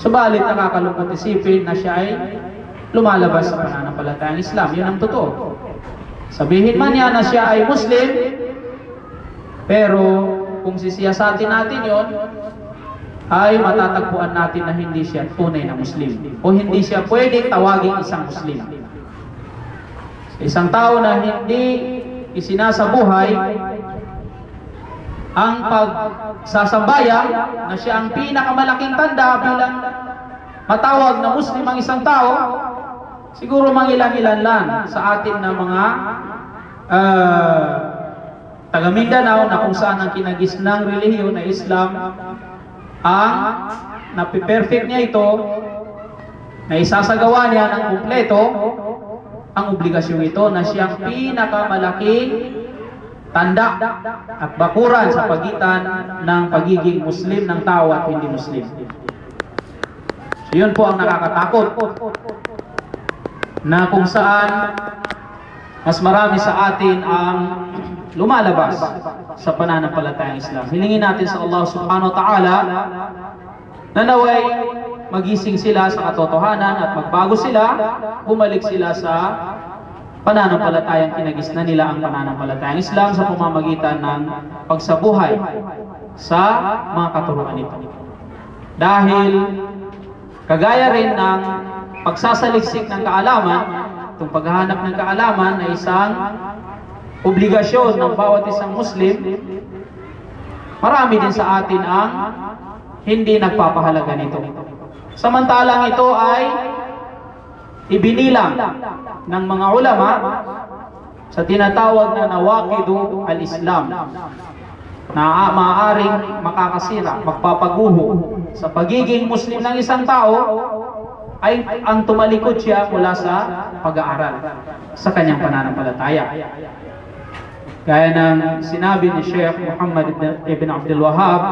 Subalit nakakalungkot isipin na siya ay lumalabas sa pananampalatayang Islam. Yun ang totoo. Sabihin man niya na siya ay Muslim, pero kung sisiyasatin natin yon, ay matatagpuan natin na hindi siya tunay na Muslim o hindi siya pwedeng tawaging isang Muslim. Isang tao na hindi isinasabuhay ang pagsasambayan na siya ang pinakamalaking tanda bilang matawag na Muslim ang isang tao, siguro mangilan-ilan lang sa atin na mga taga Mindanao na kung saan ang kinagisnang relihiyon na Islam ang napiperfect niya ito, na isasagawa niya ng kumpleto ang obligasyon ito na siyang pinakamalaking tanda at bakuran sa pagitan ng pagiging Muslim ng tao at hindi Muslim. So yun po ang nakakatakot, na kung saan mas marami sa atin ang lumalabas sa pananampalatayang Islam. Hilingin natin sa Allah subhanahu wa ta'ala na naway magising sila sa katotohanan at magbago sila, bumalik sila sa pananampalatayang kinagisnan nila ang pananampalatayang Islam sa pamamagitan ng pagsabuhay sa mga katuruan nito. Dahil kagaya rin ng pagsasaliksik ng kaalaman, itong paghahanap ng kaalaman ay isang obligasyon ng bawat isang Muslim, marami din sa atin ang hindi nagpapahalaga nito. Samantalang ito ay ibinilang ng mga ulama sa tinatawag na nawaqidu al-Islam, na maaaring makakasira, magpapaguho sa pagiging Muslim ng isang tao ay ang tumalikod siya mula sa pag-aaral sa kanyang pananampalataya. Gaya ng sinabi ni Sheikh Muhammad ibn Abdul Wahhab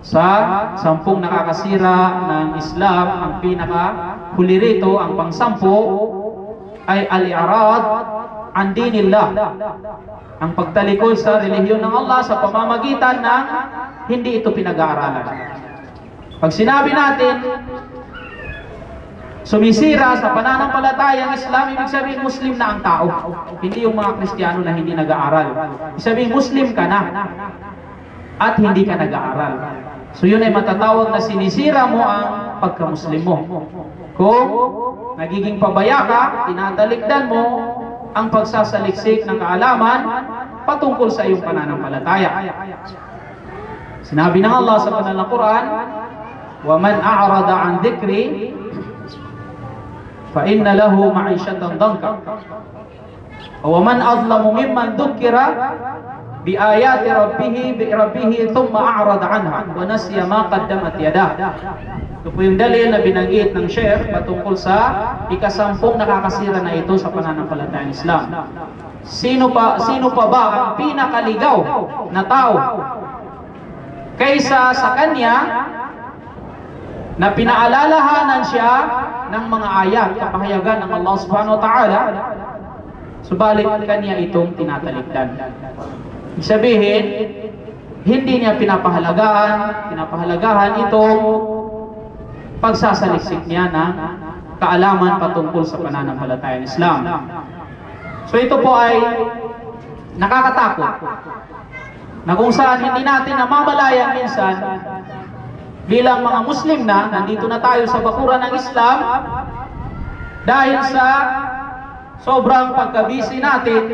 sa 10 nakakasira ng Islam, ang pinakahuli rito, ang pang-10 ay al-i'rad an dinillah, ang pagtalikod sa relihiyon ng Allah sa pamamagitan ng hindi ito pinag-aaralan. Pag sinabi natin sumisira sa pananampalatayang Islam, ibig sabihin Muslim na ang tao, hindi yung mga Kristiyano na hindi nag-aaral. Ibig sabihin Muslim ka na at hindi ka nag-aaral. So yun ay matatawag na sinisira mo ang pagka-Muslim mo. Kung nagiging pabaya ka, tinatalikdan mo ang pagsasaliksik ng kaalaman patungkol sa iyong pananampalataya. Sinabi ng Allah sa banal na Quran, وَمَنْ أَعْرَضَ عَنْ ذِكْرِي فَإِنَّ لَهُ مَعِيشَةً ضَنكًا وَمَنْ أَظْلَمُ مِمَّنْ ذُكِّرَ بِآيَاتِ رَبِّهِ ثُمَّ أَعْرَضَ عَنْهَا وَنَسِيَ مَا قَدَّمَتْ يَدَاهُ. Ito po yung dalil na binanggit ng Sheikh patungkol sa ika-10 nakakasira na ito sa pananampalatayang Islam. Sino pa ba ang pinakaligaw na tao kaysa sa kanya na pinaalalahanan siya ng mga ayat, kapahayagan ng Allah subhanahu wa ta'ala, subalit kanya itong tinatalikdan. Ibig sabihin, hindi niya pinapahalagaan itong pagsasaliksik niya ng kaalaman patungkol sa pananampalatayang Islam. So ito po ay nakakatakot, na kung saan hindi natin namamalayan minsan bilang mga Muslim na nandito na tayo sa bakuran ng Islam, dahil sa sobrang pagkabisi natin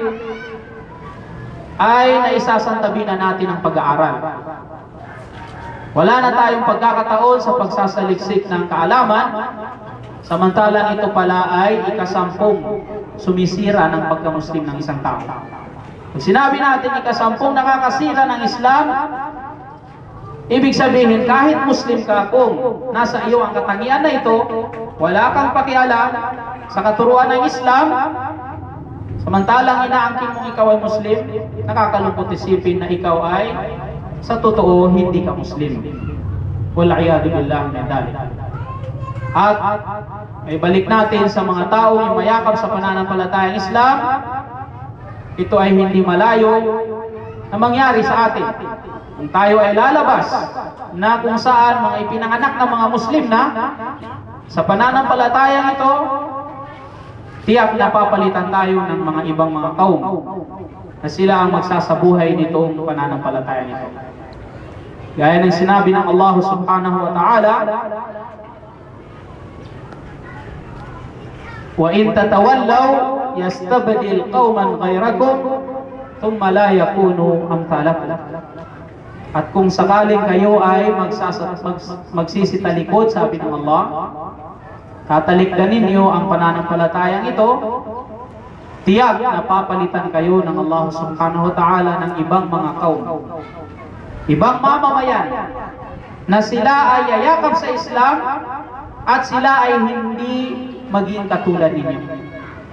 ay naisasantabi na natin ang pag-aaral. Wala na tayong pagkakataon sa pagsasaliksik ng kaalaman, samantalang ito pala ay ika-10 sumisira ng pagka-Muslim ng isang tao. Pag sinabi natin ika-10 nakakasira ng Islam, ibig sabihin kahit Muslim ka, kung nasa iyo ang katangian na ito, wala kang pakialam sa katuruan ng Islam, samantalang inaangkin mong ikaw ay Muslim, nakakalungkot isipin na ikaw ay sa totoo hindi ka Muslim. Wal'iyadu billah min dhalik. At may balik natin sa mga taong mayakap sa pananampalatayang Islam, ito ay hindi malayo na mangyari sa atin. Kung tayo ay lalabas na kung saan mga ipinanganak na mga Muslim na, sa pananampalatayang ito, tiyak na papalitan tayo ng mga ibang mga kaum na sila ang magsasabuhay nitong pananampalatayang ito. Gaya ng sinabi ng Allah subhanahu wa ta'ala, وَإِن تَتَوَلَّوْا يَسْتَبْدِلْ قَوْمًا غَيْرَكُمْ ثُمَّ لَا يَكُونُوا أَمْثَالَكُمْ. At kung sakaling kayo ay magsisitalikod, sabi ng Allah, tatalikdanin niyo ang pananampalatayang ito, tiyak na papalitan kayo ng Allah subhanahu wa ta'ala ng ibang mga kaum, ibang mamamayan na sila ay yayakap sa Islam at sila ay hindi maging katulad ninyo.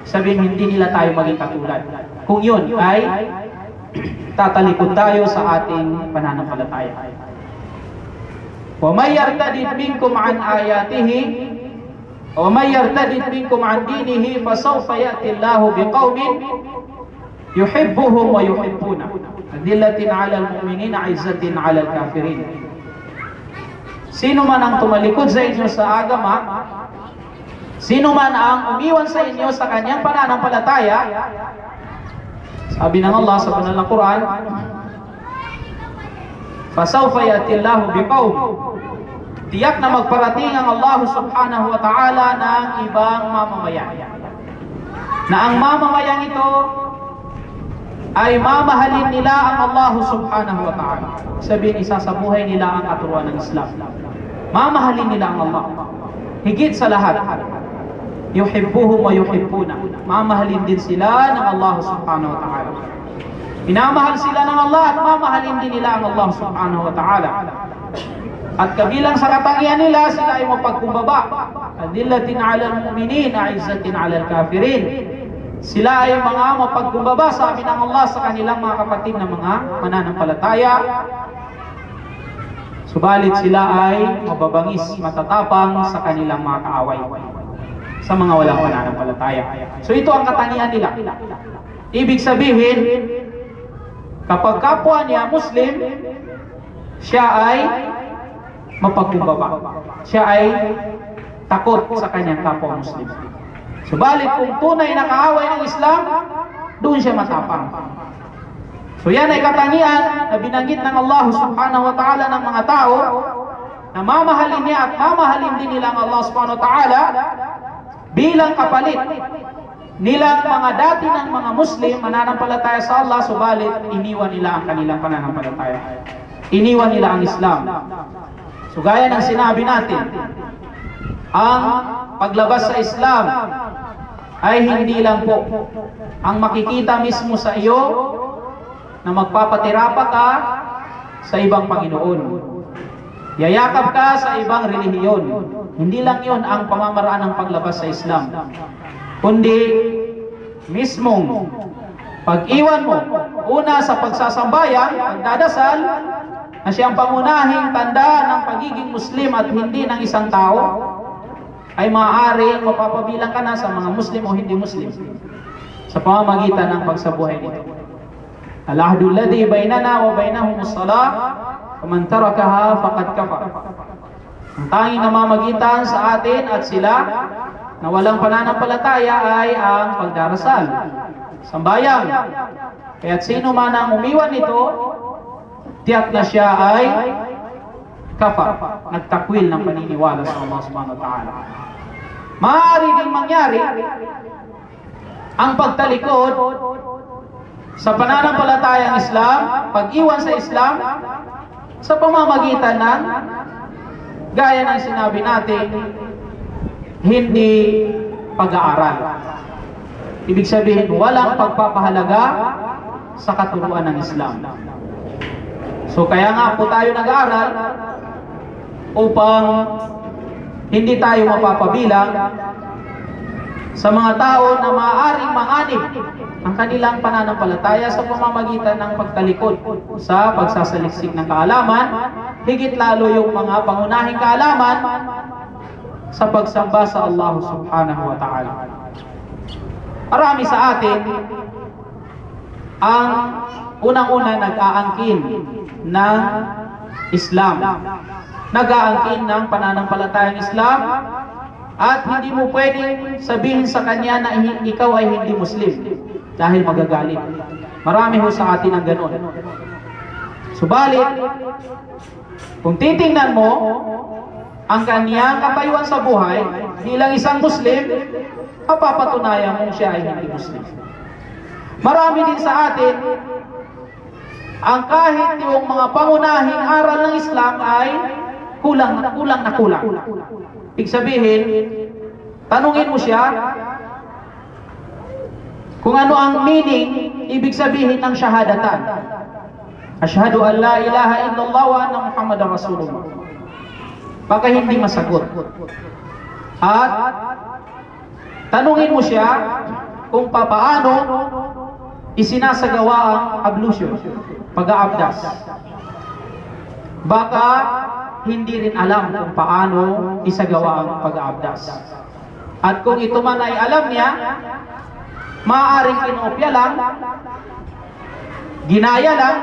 Sabihin, hindi nila tayo maging katulad. Kung yun ay tatalikod tayo sa ating pananampalataya. وَمَنْ يَرْتَدِدْ مِنْكُمْ عَنْ آيَاتِهِ وَمَنْ يَرْتَدِدْ مِنْكُمْ عَنْ دِينِهِ فَسَوْفَ يَأْتِي اللَّهُ بِقَوْمٍ يُحِبُّهُمْ وَيُحِبُّونَهُ أَذِلَّةٍ عَلَى الْمُؤْمِنِينَ عِزَّةٍ عَلَى الْكَافِرِينَ. Sino man ang tumalikod sa inyo sa agama, sino man ang umiwan sa inyo sa kanyang pananampalataya, sabi ng Allah sa banal na Quran, فَسَوْفَ يَأْتِي اللَّهُ بِقَوْمٍ, tiyak na magparating ang Allah subhanahu wa ta'ala ng ibang mamamayan, na ang mamamayang ito ay mamahalin nila ang Allah subhanahu wa ta'ala. Sabihin, isasabuhay nila ang katuruan ng Islam. Mamahalin nila ang Allah higit sa lahat. Yuhibbuhum wa yuhibbuna, mamahalin din sila ng Allah subhanahu wa ta'ala. Minamahal sila ng Allah at mamahalin din nila ang Allah subhanahu wa ta'ala. At kabilang sa katangian nila, sila ay mapagkumbaba. Adillatin 'alal mu'minin, 'izzatin 'alal kafirin. Sila ay mga mapagkumbaba, sabi ng Allah, sa kanilang mga kapatid na mga mananampalataya. Subalit sila ay mababangis, matatapang sa kanilang mga kaaway, sa mga walang pananampalataya. So ito ang katangian nila. Ibig sabihin, kapag kapwa niya Muslim, siya ay mapagkumbaba. Siya ay takot sa kanyang kapwa Muslim. Subalit kung tunay na kaaway ng Islam, doon siya matapang. So yan ay katangian na binanggit ng Allah subhanahu wa ta'ala ng mga tao na mamahalin niya at mamahalin din nila ang Allah subhanahu wa ta'ala bilang kapalit nilang mga dati ng mga Muslim mananampalataya sa Allah, subalit iniwan nila ang kanilang pananampalataya. Iniwan nila ang Islam. So gaya ng sinabi natin, ang paglabas sa Islam ay hindi lang po ang makikita mismo sa iyo na magpapatirapa ka sa ibang Panginoon. Yayakap ka sa ibang relihiyon. Hindi lang yun ang pamamaraan ng paglabas sa Islam, kundi mismong pag-iwan mo una sa pagsasambayan, pagdadasal, na siyang pangunahing tanda ng pagiging Muslim at hindi ng isang tao, ay maaaring mapapabilang ka na sa mga Muslim o hindi Muslim sa pamamagitan ng pagsabuhay nito. Al-ahdu alladhi bainana wa bainahum as-salah, faman tarakaha faqad kafar. Ang tanging namamagitan sa atin at sila na walang pananampalataya ay ang pagdarasal, sambayan. Kaya't sino man ang umiwan nito, tiyak na siya ay kafar, nagtakwil ng paniniwala sa Allah subhanahu wa ta'ala. Maaari din mangyari ang pagtalikod sa pananampalatayang Islam, pag-iwan sa Islam, sa pamamagitan ng, gaya ng sinabi natin, hindi pag-aaral. Ibig sabihin, walang pagpapahalaga sa katuruan ng Islam. So kaya nga po tayo nag-aaral upang hindi tayo mapapabilang sa mga tao na maaaring manganib ang kanilang pananampalataya sa pamamagitan ng pagtalikod sa pagsasaliksik ng kaalaman, higit lalo yung mga pangunahing kaalaman sa pagsamba sa Allah subhanahu wa ta'ala. Marami sa atin ang unang-una nag-aangkin ng Islam. Nag-aangkin ng pananampalatayang Islam, at hindi mo pwedeng sabihin sa kanya na ikaw ay hindi Muslim dahil magagalit. Marami ho sa atin ang ganon. Subalit, kung titingnan mo ang kanyang katayuan sa buhay bilang isang Muslim, mapapatunayan mo siya ay hindi Muslim. Marami din sa atin ang kahit yung mga pangunahing aral ng Islam ay kulang na kulang. Ibig sabihin, tanungin mo siya kung ano ang meaning, ibig sabihin ng syahadatan. Asyhadu an la ilaha illallah wa anna Muhammadar Rasulullah. Baka hindi masagot. At tanungin mo siya kung papaano isinasagawa ang ablution, pag-aabdas. Baka hindi rin alam kung paano isagawa ang pag-aabdas. At kung ito man ay alam niya, maaaring kinopya lang, ginaya lang,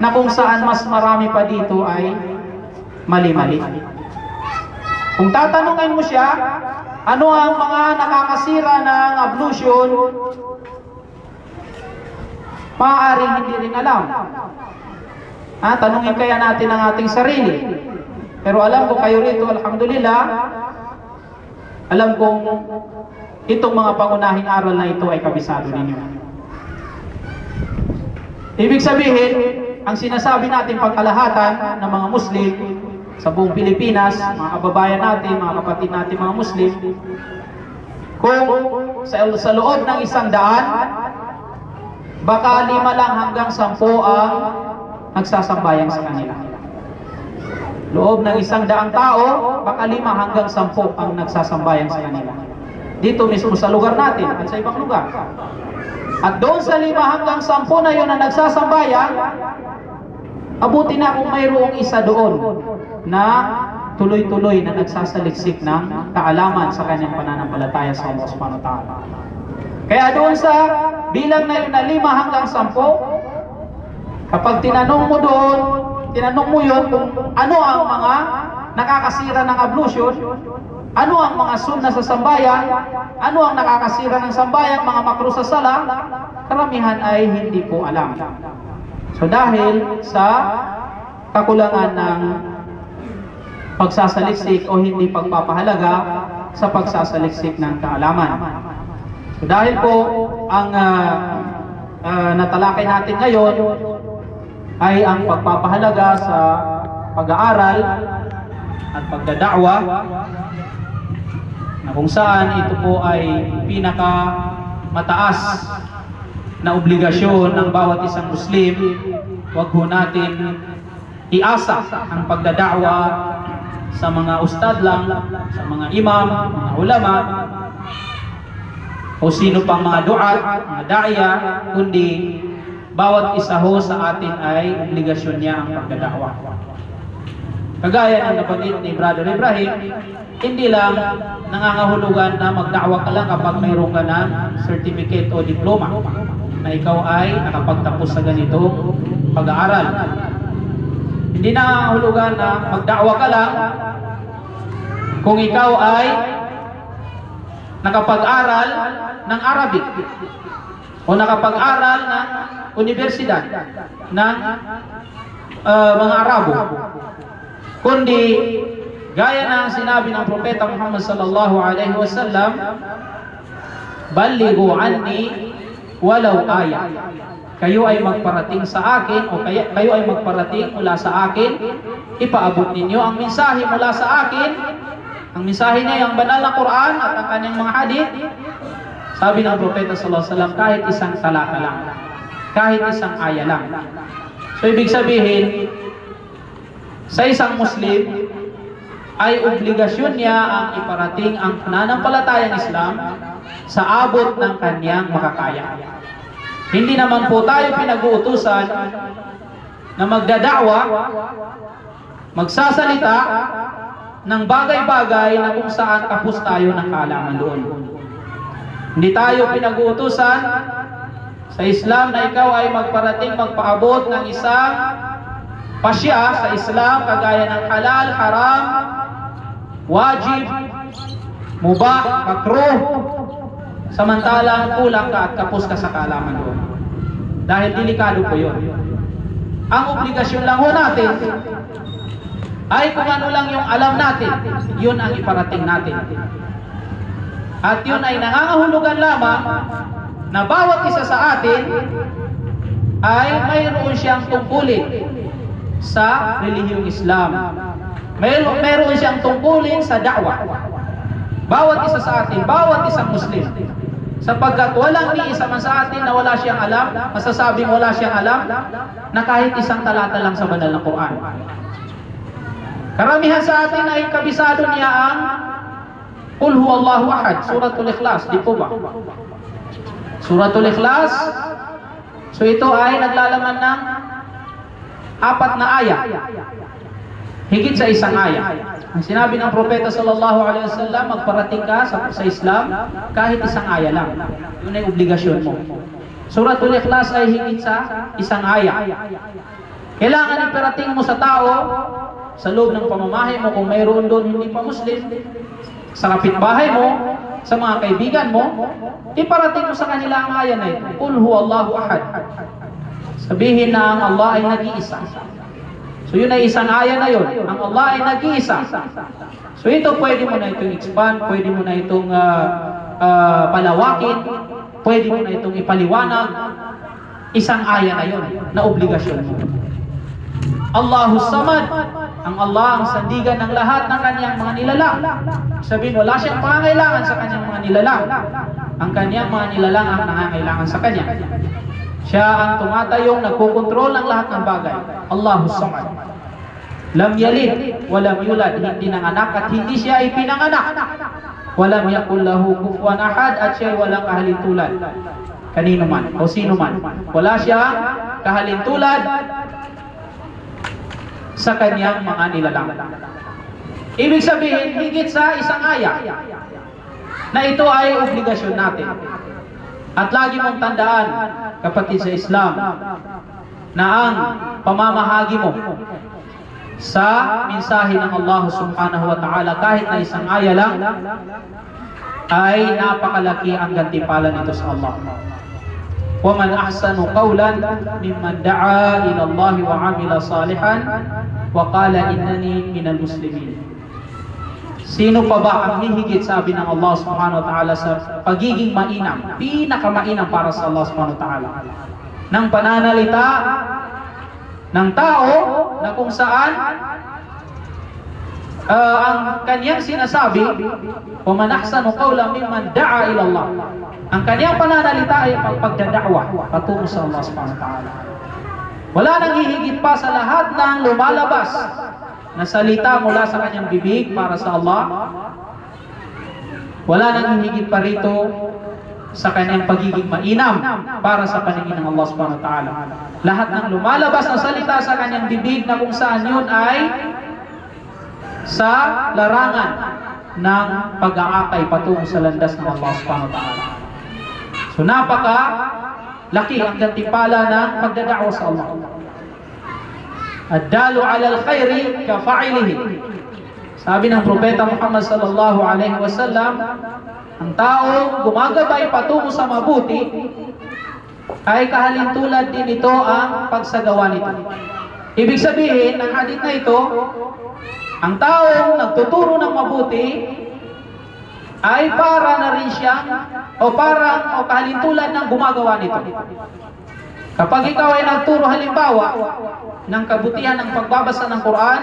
na kung saan mas marami pa dito ay mali-mali. Kung tatanungin mo siya, ano ang mga nakakasira ng ablution, maaaring hindi rin alam. Tanungin kaya natin ang ating sarili. Pero alam ko kayo rito, alhamdulillah, alam kong itong mga pangunahing aral na ito ay kabisado ninyo. Ibig sabihin, ang sinasabi natin pangkalahatan ng mga Muslim sa buong Pilipinas, mga kababayan natin, mga kapatid natin mga Muslim, kung sa loob ng 100, baka 5 lang hanggang 10 ang nagsasambayan sa kanila. Loob ng 100 tao, baka 5 hanggang 10 ang nagsasambayan sa kanila. Dito mismo sa lugar natin at sa ibang lugar. At doon sa 5 hanggang 10 na yun na nagsasambayan, abuti na kung mayroong isa doon na tuloy-tuloy na nagsasaliksik ng kaalaman sa kanyang pananampalataya sa Allah Subhanahu wa Ta'ala. Kaya doon sa bilang na yun na 5 hanggang 10, kapag tinanong mo yun kung ano ang mga nakakasira ng ablution, ano ang mga sunna sa sambayan, ano ang nakakasira ng sambayan, mga makruh sa sala, karamihan ay hindi po alam. So dahil sa kakulangan ng pagsasaliksik o hindi pagpapahalaga sa pagsasaliksik ng kaalaman. So dahil po ang natalakay natin ngayon ay ang pagpapahalaga sa pag-aaral at pagdada'wa, na kung saan ito po ay pinaka mataas na obligasyon ng bawat isang Muslim. Huwag po natin iasa ang pagdada'wa sa mga ustad lang, sa mga imam, mga ulama, o sino pang mga duat, mga da'ya, kundi bawat isa ho sa atin ay obligasyon niya ang pagdada'wa. Kagaya ng nabanggit ni Brother Ibrahim, hindi lang nangangahulugan na magda'wa ka lang kapag mayroon ka ng certificate o diploma na ikaw ay nakapagtapos sa ganitong pag-aaral. Hindi nangangahulugan na magda'wa ka lang kung ikaw ay nakapag-aral ng Arabic o nakapag-aral ng universidad ng mga Arabo, kundi gaya ng sinabi ng Propeta Muhammad sallallahu alaihi wasallam, "Ballighu anni walau ayat." Kayo ay magparating sa akin o kayo ay magparating mula sa akin, ipaabot ninyo ang mensahe mula sa akin. Ang mensahe niya ay ang banal na Quran at ang kanyang mga hadith. Sabi ng Propeta sallallahu alaihi wasallam, kahit isang talata lang, kahit isang aya lang. So ibig sabihin, sa isang Muslim ay obligasyon niya ang iparating ang pananampalatayang Islam sa abot ng kanyang makakaya. Hindi naman po tayo pinag-uutusan na magdada'wa, magsasalita ng bagay-bagay na kung saan tapos tayo ng kaalaman doon. Hindi tayo pinag-uutusan sa Islam na ikaw ay magparating, magpaabot ng isang pasya sa Islam, kagaya ng halal, haram, wajib, mubah, makruh, samantalang kulang ka at kapos ka sa kaalaman doon. Dahil delikado po yun. Ang obligasyon lang ho natin ay kung ano lang yung alam natin, yun ang iparating natin. At yun ay nangangahulugan lamang na bawat isa sa atin ay mayroon siyang tungkulin sa relihiyong Islam. Mayroon siyang tungkulin sa da'wah. Bawat isa sa atin, bawat isang Muslim. Sapagkat walang ni isa man sa atin na wala siyang alam, masasabing wala siyang alam, na kahit isang talata lang sa banal na Quran. Karamihan sa atin ay kabisado niya ang Qul huwallahu ahad, Suratul Ikhlas, di po ba? Suratul Ikhlas, so ito ay naglalaman ng 4 na ayat. Higit sa isang ayat. Ang sinabi ng Propeta sallallahu alaihi wasallam, magparating ka sa Islam kahit isang ayat lang. Yun ay obligasyon mo. Suratul Ikhlas ay higit sa isang ayat. Kailangan iparating mo sa tao, sa loob ng pamamahay mo, kung mayroon doon hindi pa Muslim, sa kapitbahay mo, sa mga kaibigan mo, iparating mo sa kanila ang ayat na ito. Qul huwallahu ahad. Sabihin na ang Allah ay nag-iisa. So yun ay isang ayat na yun. Ang Allah ay nag-iisa. So ito pwede mo na itong expand, pwede mo na itong palawakin, pwede mo na itong ipaliwanag. Isang ayat na yun, na obligasyon mo. Allahus Samad. Ang Allah ang sandigan ng lahat ng kanyang mga nilalang. Sabihin, wala siyang pangangailangan sa kanyang mga nilalang. Ang kanyang mga nilalang ang nangangailangan sa kanya. Siya ang tumatayong nagkukontrol ng lahat ng bagay. Allahus Samad. Lam yalid, walam yulad, hindi nanganak at hindi siya ipinanganak. Walam yakul lahu kufuwan ahad, at siya ay walang kahalintulad. Kanino man o sino man. Wala siya kahalintulad sa kanyang mga nilalang. Ibig sabihin, higit sa isang ayat na ito ay obligasyon natin. At lagi mong tandaan, kapatid sa Islam, na ang pamamahagi mo sa mensahe ng Allah subhanahu wa ta'ala, kahit na isang ayat lang, ay napakalaki ang gantimpala nito sa Allah. وَمَنْ أَحْسَنُ قَوْلًا مِمَّنْ دَعَا إِلَى اللَّهِ وَعَمِلَ صَالِحًا وَقَالَ إِنَّنِي مِنَ الْمُسْلِمِينَ. Sino pa ba ang hihigit, sabi ng Allah subhanahu wa ta'ala, sa pagiging mainam, pinakamainam para sa Allah subhanahu wa ta'ala, ng pananalita ng tao na kung saan ang kanyang sinasabi, وَمَنْ أَحْسَنُ قَوْلًا مِمَّنْ دَعَا إِلَى اللَّهِ. Ang kanyang pananalita ay pagdada'wa patungo sa Allah subhanahu wa ta'ala. Wala nang hihigit pa sa lahat ng lumalabas na salita mula sa kanyang bibig para sa Allah. Wala nang hihigit pa rito sa kanyang pagiging mainam para sa paningin ng Allah subhanahu wa ta'ala. Lahat ng lumalabas na salita sa kanyang bibig na kung saan yun ay sa larangan ng pag-aakay patungo sa landas ng Allah subhanahu wa ta'ala. So napaka laki ang gantimpala ng pagdada'wa sa Allah. Ad-dalu 'alal khairi ka fa'ilihi. Sabi ng Propeta Muhammad sallallahu alaihi wasallam, ang tao gumagabay patungo sa mabuti ay kahalintulad din ito ang pagsagawa nito. Ibig sabihin ng hadith na ito, ang taong nagtuturo ng mabuti ay para na rin siyang o kahalintulad ng gumagawa nito. Kapag ikaw ay nagturo halimbawa ng kabutihan ng pagbabasa ng Quran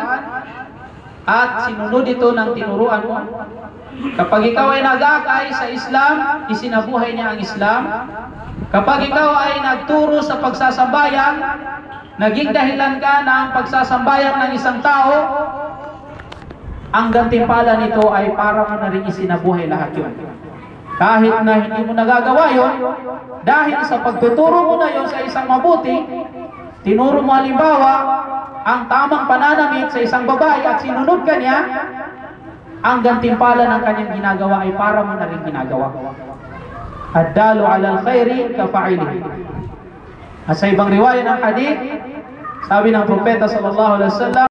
at sinunod ito ng tinuruan mo, kapag ikaw ay nag-aakay sa Islam, isinabuhay niya ang Islam. Kapag ikaw ay nagturo sa pagsasambayan, naging dahilan ka ng pagsasambayan ng isang tao, ang gantimpala nito ay para mo na rin isinabuhay lahat yun. Kahit na hindi mo nagagawa yun, dahil sa pagtuturo mo na yun sa isang mabuti, tinuro mo halimbawa ang tamang pananamit sa isang babae at sinunod ka niya, ang gantimpala ng kanyang ginagawa ay para mo na rin ginagawa. Ad-dalu 'alal khairi ka fa'ilihi. At sa ibang riwaya ng hadith, sabi ng propeta sallallahu alaihi wasallam,